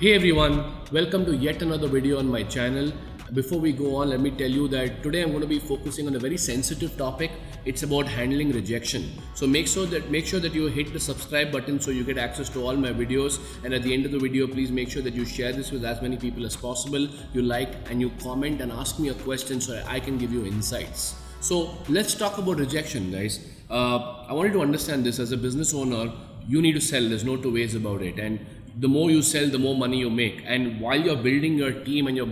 Hey everyone, welcome to yet another video on my channel. Before we go on, let me tell you that today I'm going to be focusing on a very sensitive topic. It's about handling rejection. So make sure that you hit the subscribe button so you get access to all my videos. And at the end of the video, please make sure that you share this with as many people as possible. You like and you comment and ask me a question so I can give you insights. So let's talk about rejection, guys. I wanted to understand this as a business owner. You need to sell. There's no two ways about it. And the more you sell, the more money you make. And while you're building your team and you're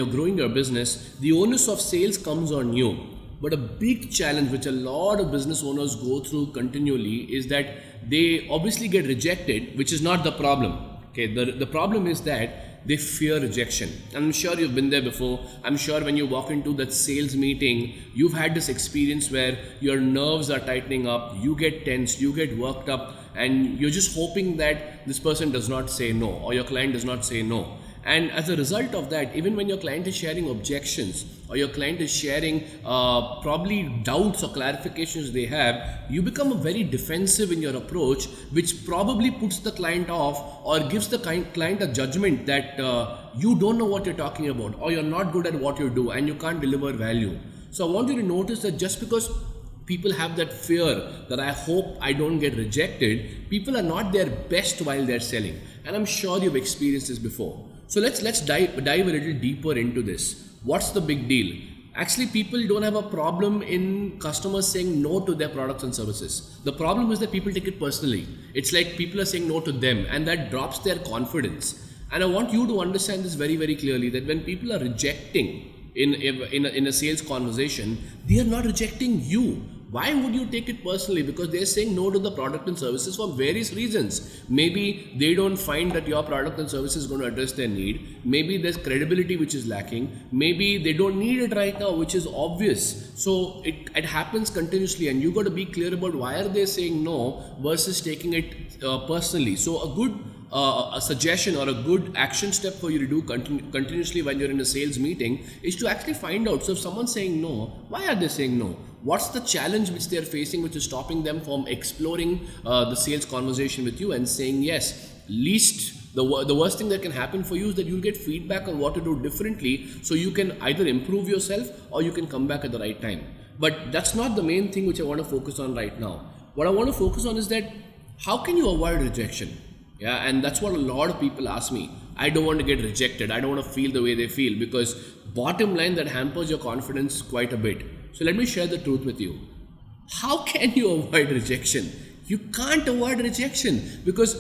growing your business, the onus of sales comes on you. But a big challenge which a lot of business owners go through continually is that they obviously get rejected, which is not the problem. Okay, the problem is that they fear rejection. I'm sure you've been there before. I'm sure when you walk into that sales meeting, you've had this experience where your nerves are tightening up, you get tense, you get worked up, and you're just hoping that this person does not say no or your client does not say no. And as a result of that, even when your client is sharing objections or your client is sharing probably doubts or clarifications they have, you become very defensive in your approach, which probably puts the client off or gives the client a judgment that you don't know what you're talking about or you're not good at what you do and you can't deliver value. So I want you to notice that just because people have that fear that I hope I don't get rejected, people are not their best while they're selling. And I'm sure you've experienced this before. So let's dive a little deeper into this. What's the big deal? Actually, people don't have a problem in customers saying no to their products and services. The problem is that people take it personally. It's like people are saying no to them and that drops their confidence. And I want you to understand this very, very clearly, that when people are rejecting in a sales conversation, they are not rejecting you. Why would you take it personally? Because they're saying no to the product and services for various reasons. Maybe they don't find that your product and service is going to address their need. Maybe there's credibility which is lacking. Maybe they don't need it right now, which is obvious. So it happens continuously, and you got to be clear about why are they saying no versus taking it personally. So a suggestion or a good action step for you to do continuously when you're in a sales meeting is to actually find out. So if someone's saying no, why are they saying no? What's the challenge which they're facing which is stopping them from exploring the sales conversation with you and saying yes? Least the worst thing that can happen for you is that you'll get feedback on what to do differently, so you can either improve yourself or you can come back at the right time. But that's not the main thing which I want to focus on right now. What I want to focus on is that how can you avoid rejection? Yeah, and that's what a lot of people ask me. I don't want to get rejected. I don't want to feel the way they feel, because bottom line, that hampers your confidence quite a bit. So let me share the truth with you. How can you avoid rejection? You can't avoid rejection, because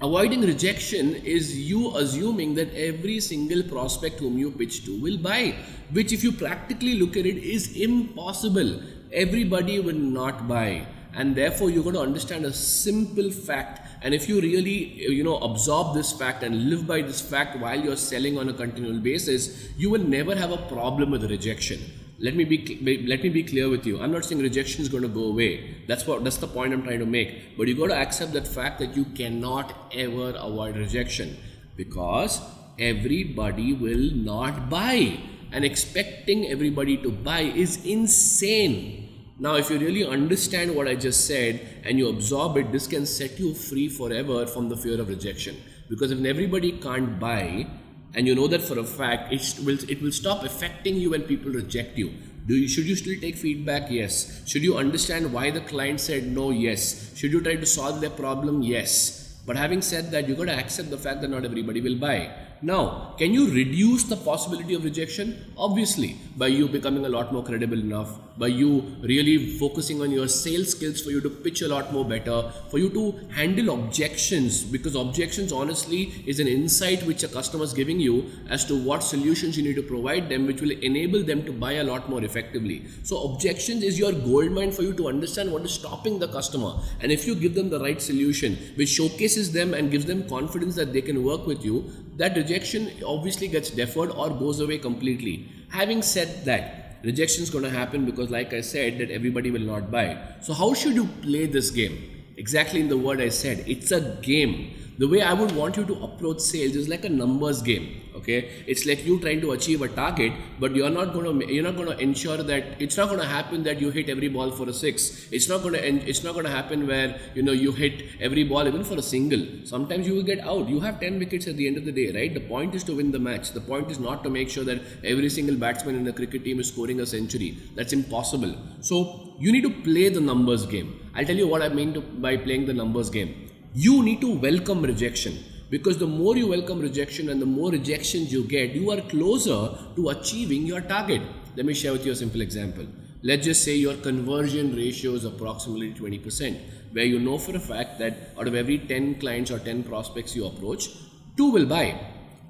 avoiding rejection is you assuming that every single prospect whom you pitch to will buy, which if you practically look at it is impossible. Everybody will not buy, and therefore you got to understand a simple fact. And if you really absorb this fact and live by this fact while you're selling on a continual basis, you will never have a problem with rejection. Let me be clear with you. I'm not saying rejection is going to go away. That's the point I'm trying to make. But you got to accept that fact that you cannot ever avoid rejection, because everybody will not buy, and expecting everybody to buy is insane. Now, if you really understand what I just said and you absorb it, this can set you free forever from the fear of rejection. Because if everybody can't buy, and you know that for a fact, it will stop affecting you when people reject you. Should you still take feedback? Yes. Should you understand why the client said no? Yes. Should you try to solve their problem? Yes. But having said that, you got to accept the fact that not everybody will buy. Now, can you reduce the possibility of rejection? Obviously, by you becoming a lot more credible enough, by you really focusing on your sales skills for you to pitch a lot more better, for you to handle objections, because objections honestly is an insight which a customer is giving you as to what solutions you need to provide them, which will enable them to buy a lot more effectively. So objections is your gold mine for you to understand what is stopping the customer. And if you give them the right solution, which showcases them and gives them confidence that they can work with you, that rejection obviously gets deferred or goes away completely. Having said that, rejection is going to happen because, like I said, that everybody will not buy. So how should you play this game? Exactly in the word I said, it's a game. The way I would want you to approach sales is like a numbers game. Okay, it's like you trying to achieve a target, but you're not gonna ensure that it's not gonna happen that you hit every ball for a six. It's not gonna happen where you hit every ball even for a single. Sometimes you will get out. You have 10 wickets at the end of the day, right? The point is to win the match. The point is not to make sure that every single batsman in the cricket team is scoring a century. That's impossible. So you need to play the numbers game. I'll tell you what I mean by playing the numbers game. You need to welcome rejection, because the more you welcome rejection and the more rejections you get, you are closer to achieving your target. Let me share with you a simple example. Let's just say your conversion ratio is approximately 20%, where you know for a fact that out of every 10 clients or 10 prospects you approach, 2 will buy.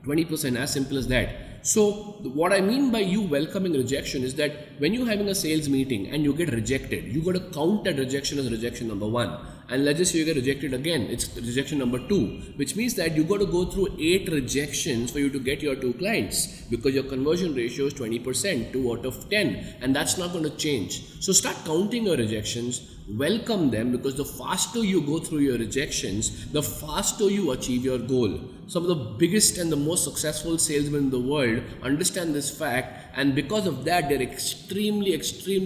20%, as simple as that. So what I mean by you welcoming rejection is that when you're having a sales meeting and you get rejected, you got to count that rejection as rejection number 1. And let's just say you get rejected again, it's rejection number 2, which means that you got to go through 8 rejections for you to get your 2 clients, because your conversion ratio is 20%, 2 out of 10, and that's not going to change. So start counting your rejections, welcome them, because the faster you go through your rejections, the faster you achieve your goal. Some of the biggest and the most successful salesmen in the world understand this fact, and because of that they're extremely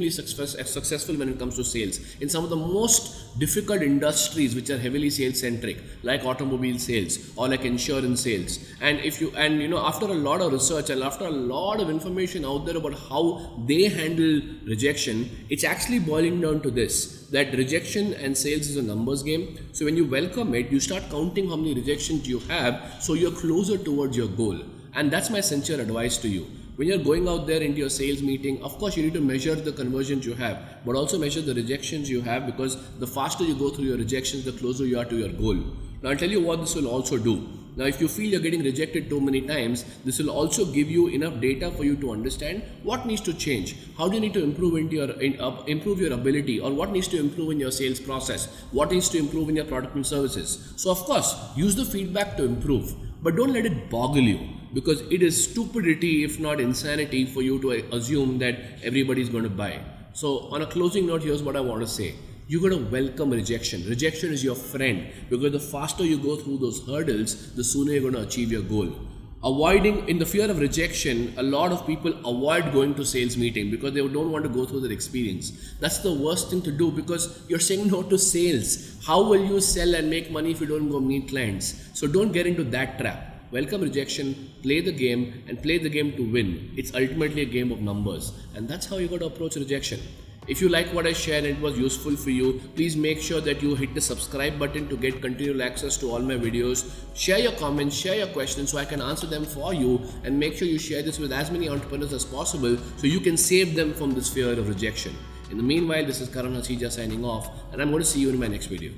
successful when it comes to sales in some of the most difficult industries which are heavily sales centric, like automobile sales or like insurance sales. And after a lot of research and after a lot of information out there about how they handle rejection, it's actually boiling down to this, that rejection and sales is a numbers game. So when you welcome it, you start counting how many rejections you have, so you're closer towards your goal. And that's my sincere advice to you. When you're going out there into your sales meeting, of course you need to measure the conversions you have, but also measure the rejections you have, because the faster you go through your rejections, the closer you are to your goal. Now I'll tell you what this will also do. Now if you feel you're getting rejected too many times, this will also give you enough data for you to understand what needs to change. How do you need to improve your ability, or what needs to improve in your sales process? What needs to improve in your product and services? So of course, use the feedback to improve, but don't let it boggle you, because it is stupidity, if not insanity, for you to assume that everybody is going to buy. So on a closing note, here's what I want to say. You got to welcome rejection. Rejection is your friend, because the faster you go through those hurdles, the sooner you're going to achieve your goal. In the fear of rejection, a lot of people avoid going to sales meeting because they don't want to go through that experience. That's the worst thing to do, because you're saying no to sales. How will you sell and make money if you don't go meet clients? So don't get into that trap. Welcome rejection, play the game, and play the game to win. It's ultimately a game of numbers, and that's how you got to approach rejection. If you like what I shared and it was useful for you, please make sure that you hit the subscribe button to get continual access to all my videos. Share your comments, share your questions so I can answer them for you, and make sure you share this with as many entrepreneurs as possible so you can save them from this fear of rejection. In the meanwhile, this is Karan Hasija signing off, and I'm going to see you in my next video.